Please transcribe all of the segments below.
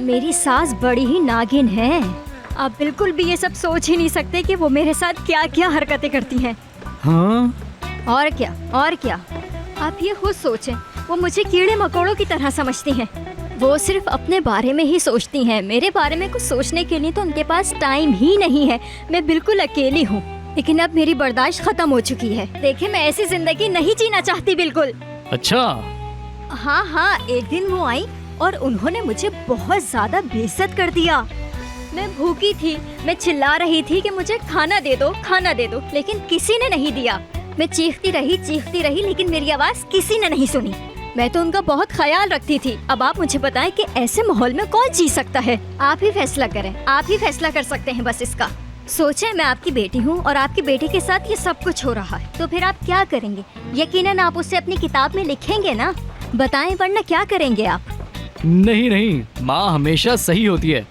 मेरी सास बड़ी ही नागिन है। आप बिल्कुल भी ये सब सोच ही नहीं सकते कि वो मेरे साथ क्या क्या हरकतें करती हैं। हाँ? और क्या और क्या, आप ये खुद सोचें, वो मुझे कीड़े मकोड़ों की तरह समझती हैं। वो सिर्फ अपने बारे में ही सोचती हैं, मेरे बारे में कुछ सोचने के लिए तो उनके पास टाइम ही नहीं है। मैं बिल्कुल अकेली हूँ, लेकिन अब मेरी बर्दाश्त खत्म हो चुकी है। देखिए, मैं ऐसी जिंदगी नहीं जीना चाहती बिल्कुल। अच्छा। हाँ, एक दिन वो आई और उन्होंने मुझे बहुत ज्यादा बेइज्जत कर दिया। मैं भूखी थी, मैं चिल्ला रही थी कि मुझे खाना दे दो, लेकिन किसी ने नहीं दिया। मैं चीखती रही, लेकिन मेरी आवाज किसी ने नहीं सुनी। मैं तो उनका बहुत ख्याल रखती थी। अब आप मुझे बताएं कि ऐसे माहौल में कौन जी सकता है। आप ही फैसला करें, आप ही फैसला कर सकते हैं बस इसका। सोचें, मैं आपकी बेटी हूँ और आपकी बेटी के साथ ये सब कुछ हो रहा है, तो फिर आप क्या करेंगे? यकीनन आप उसे अपनी किताब में लिखेंगे ना? बताएं, वरना क्या करेंगे आप? नहीं, माँ हमेशा सही होती है।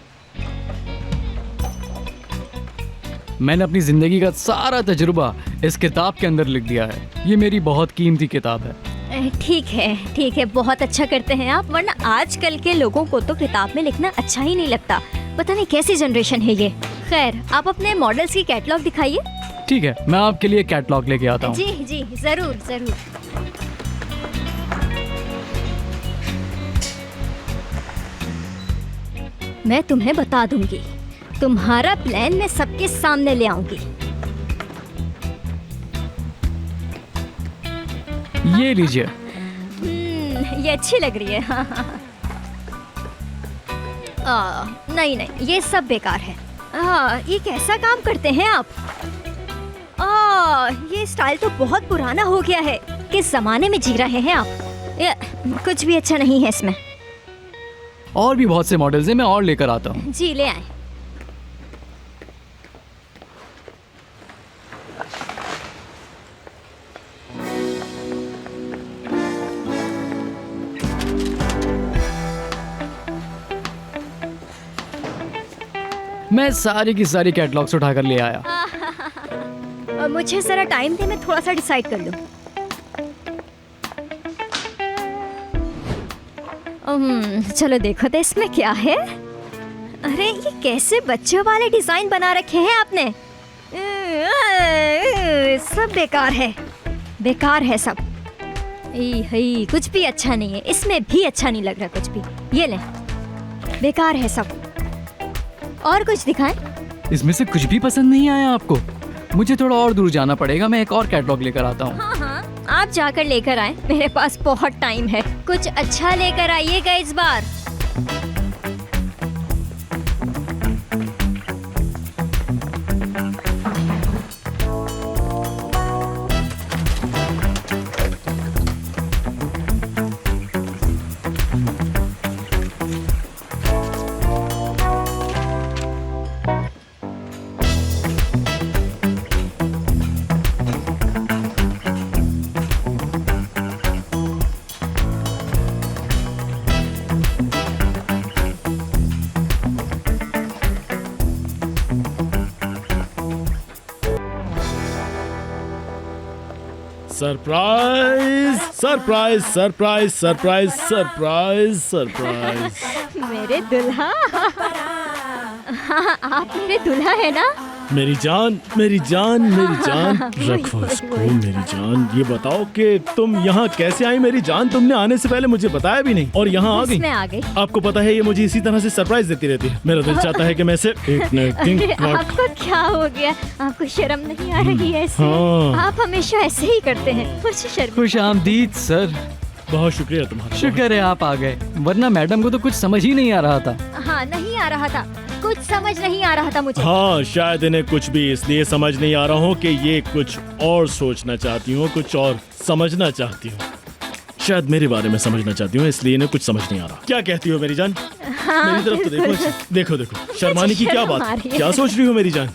मैंने अपनी जिंदगी का सारा तजुर्बा इस किताब के अंदर लिख दिया है। ये मेरी बहुत कीमती किताब है। ठीक है, बहुत अच्छा करते हैं आप, वरना आजकल के लोगों को तो किताब में लिखना अच्छा ही नहीं लगता। पता नहीं कैसी जनरेशन है ये। खैर, आप अपने मॉडल्स की कैटलॉग दिखाइए। ठीक है, मैं आपके लिए कैटलॉग लेके आता हूँ। जी, जरूर। मैं तुम्हें बता दूंगी, तुम्हारा प्लान मैं सबके सामने ले आऊंगी। ये लीजिए। ये अच्छी लग रही है। हाँ। नहीं, ये सब बेकार है। ये कैसा काम करते हैं आप? ये स्टाइल तो बहुत पुराना हो गया है। किस जमाने में जी रहे हैं आप? ये कुछ भी अच्छा नहीं है इसमें। और भी बहुत से मॉडल्स हैं, मैं और लेकर आता हूँ। जी, ले आए। मैं सारी की सारी कैटलॉग्स उठाकर ले आया। मुझे जरा टाइम दे, मैं थोड़ा सा डिसाइड कर लूं। चलो देखो तो इसमें क्या है। अरे, ये कैसे बच्चों वाले डिजाइन बना रखे हैं आपने। सब बेकार है सब। कुछ भी अच्छा नहीं है, इसमें भी अच्छा नहीं लग रहा कुछ भी। ये ले, बेकार है सब। और कुछ दिखाएं? इसमें से कुछ भी पसंद नहीं आया आपको? मुझे थोड़ा और दूर जाना पड़ेगा, मैं एक और कैटलॉग लेकर आता हूँ। हाँ, आप जाकर लेकर आए, मेरे पास बहुत टाइम है। कुछ अच्छा लेकर आइएगा इस बार। सरप्राइज। मेरे दुल्हा। हाँ, आप मेरे दुल्हा है ना? मेरी जान रखो इसको। मेरी जान, ये बताओ कि तुम यहाँ कैसे आई? मेरी जान, तुमने आने से पहले मुझे बताया भी नहीं और यहाँ आ गई। आपको पता है, ये मुझे इसी तरह से सरप्राइज देती रहती है। मेरा दिल चाहता है कि मैं इसे आपको क्या हो गया? आपको शर्म नहीं आ रही है? हाँ। आप हमेशा ऐसे ही करते हैं, मुझे शर्म। खुशामदीद सर। बहुत शुक्रिया तुम्हारा। शुक्र है आप आ गए, वरना मैडम को तो कुछ समझ ही नहीं आ रहा था। हाँ, नहीं आ रहा था, कुछ समझ नहीं आ रहा था मुझे। हाँ, शायद इन्हें कुछ भी इसलिए समझ नहीं आ रहा हूँ कि ये कुछ और सोचना चाहती हूँ, कुछ और समझना चाहती हूँ। शायद मेरे बारे में समझना चाहती हूँ, इसलिए इन्हें कुछ समझ नहीं आ रहा। क्या कहती हो मेरी जान? हाँ, मेरी तरफ तो देखो। शर्माने की क्या बात? क्या सोच रही हो मेरी जान?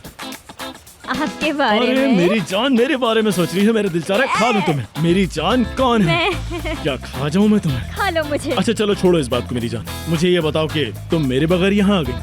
आपके बारे में। अरे मेरी जान, मेरे बारे में सोच रही है? मेरा दिल चाह रहा है खा लूं तुम्हें। मेरी जान कौन है? क्या खा जाऊं मैं तुम्हें? खा लो मुझे। अच्छा चलो, छोड़ो इस बात को मेरी जान। मुझे ये बताओ कि तुम मेरे बगैर यहाँ आ गई?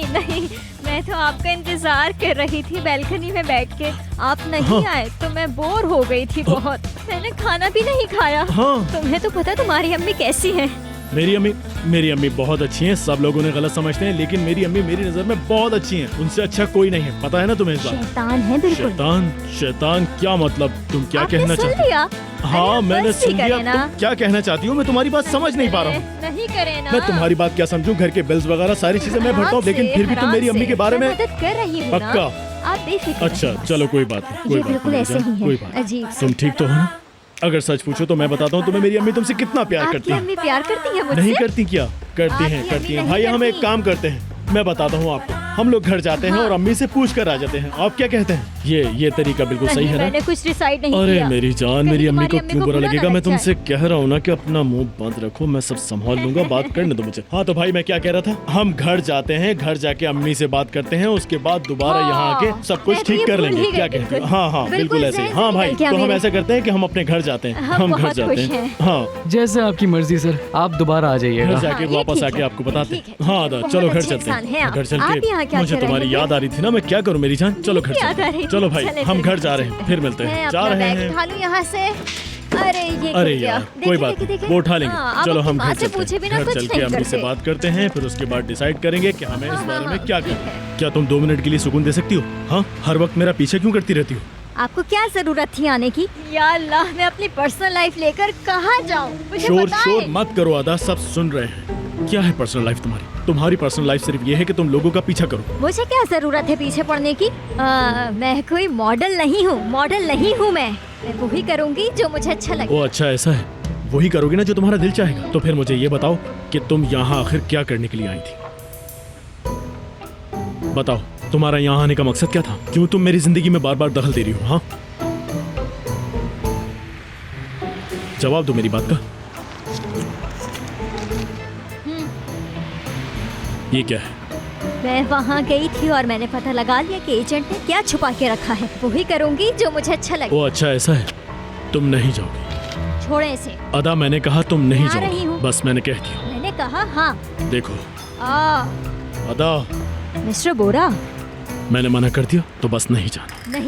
नहीं, मैं तो आपका इंतजार कर रही थी बैल्कनी में बैठ के। आप नहीं आए तो मैं बोर हो गई थी बहुत। मैंने खाना भी नहीं खाया। हाँ। तुम्हें तो पता तुम्हारी अम्मी कैसी है। मेरी अम्मी बहुत अच्छी हैं। सब लोग उन्हें गलत समझते हैं, लेकिन मेरी अम्मी मेरी नजर में बहुत अच्छी हैं। उनसे अच्छा कोई नहीं है, पता है ना तुम्हें इस बात? शैतान है बिल्कुल। शैतान? शैतान क्या मतलब? तुम क्या आपने कहना सुन चाहती हो? लिया? हाँ अरे मैंने बस ही सुन लिया। करें ना। तुम क्या कहना चाहती हो? मैं तुम्हारी बात समझ नहीं पा रहा हूँ। नहीं करे ना। मैं तुम्हारी बात क्या समझूं? घर के बिल्स वगैरह सारी चीजें मैं भरता हूँ, लेकिन फिर भी तुम मेरी अम्मी के बारे में मदद कर रही हूँ ना। पक्का? आप बेफिक्र अच्छा रहिए बस। चलो कोई बात नहीं, कोई ये बात बिल्कुल नहीं ऐसे जान, ही कोई है, बात। अजीब। तुम ठीक तो हो ना? अगर सच पूछो तो मैं बताता हूँ तुम्हें मेरी अम्मी तुमसे कितना प्यार आपकी करती है। अम्मी प्यार करती है मुझसे? नहीं करती क्या? करती हैं, आपकी करती अम्मी हैं। भाई नहीं हम एक करती। काम करते हैं, मैं बताता हूँ आपको। हम लोग घर जाते हैं हाँ। और अम्मी से पूछ कर आ जाते हैं। आप क्या कहते हैं? ये तरीका बिल्कुल सही नहीं, है ना? मैंने कुछ डिसाइड नहीं अरे किया। मेरी जान, कहीं मेरी अम्मी को तुम्हारी क्यों बुरा ना लगेगा? लग मैं तुमसे जाए। कह रहा हूँ ना कि अपना मुंह बंद रखो, मैं सब संभाल लूंगा। बात करने दो मुझे। हाँ तो भाई मैं क्या कह रहा था, हम घर जाते हैं, घर जाके अम्मी से बात करते हैं, उसके बाद दोबारा हाँ, यहाँ आके सब कुछ मैं तो ठीक ये कर भूल लेंगे। ही क्या गई कहते हो? बिल्कुल। हाँ हाँ बिल्कुल बिल्कुल ऐसे ही। जहन से हाँ भाई निकल गया तो हम मेरे। ऐसा करते हैं कि हम अपने घर जाते हैं। हम हम घर बहुत जाते खुश हैं। हैं। हाँ जैसे आपकी मर्जी सर, आप दोबारा आ जाइएगा। घर जाके हाँ, ये वापस ठीक आके है। आपको बताते ठीक है, हैं। हाँ बहुत चलो घर अच्छे चलते इंसान हैं हैं। आप। घर चल आप के यहाँ क्या मुझे कर तुम्हारी रहे थे? याद आ रही थी ना, मैं क्या करूँ मेरी जान? चलो घर याद आ चलते रही हैं। थी। चलो भाई चले हम फिर घर जा रहे हैं, फिर मिलते मैं हैं। जा अपना रहे बैग हैं। उठा लूं यहाँ से। अरे ये अरे गिर गया। यार देखे, कोई बात देखे, नहीं, देखे। वो उठा लेंगे। हाँ, अब चलो अपनी हम माँ घर से चलते पूछे हैं। बिना घर कुछ चल के नहीं अम्मी से करते। बात करते हैं, फिर उसके बाद डिसाइड करेंगे कि हमें इस हाँ, बारे हाँ, में क्या ठीक करना है। है। क्या तुम 2 मिनट के लिए सुकून दे सकती हो? हाँ हर वक्त मेरा पीछे क्यों करती रहती हो? आपको क्या जरूरत थी आने की? या अल्लाह, मैं अपनी पर्सनल लाइफ लेकर कहाँ जाऊँ? मुझे शोर बताएं। शोर मत करो अदा, सब सुन रहे हैं। क्या है पर्सनल लाइफ तुम्हारी? तुम्हारी पर्सनल लाइफ सिर्फ ये है कि तुम लोगों का पीछा करो। मुझे क्या जरूरत है पीछे पड़ने की? मैं कोई मॉडल नहीं हूँ, मॉडल नहीं हूँ मैं वही करूँगी जो मुझे अच्छा लगे। ओ अच्छा ऐसा है, वही करोगी ना जो तुम्हारा दिल चाहेगा। तो फिर मुझे ये बताओ कि तुम यहाँ आखिर क्या करने के लिए आई थी? बताओ तुम्हारा यहाँ आने का मकसद क्या था? क्यों तुम मेरी जिंदगी में बार बार दखल दे रही हो? हाँ जवाब दो मेरी बात का। ये क्या है? मैं वहाँ गई थी और मैंने पता लगा लिया कि एजेंट ने क्या छुपा के रखा है। वही करूँगी जो मुझे अच्छा लगे। ओ अच्छा ऐसा है, तुम नहीं जाओगी। छोड़े इसे। अदा मैंने कहा तुम नहीं मैं आ रही जाओगी, हूँ। बस मैंने कह दिया। मैंने कहा हाँ। देखो आ, अदा मिस्टर बोरा, मैंने मना कर दिया तो बस नहीं जाना। नहीं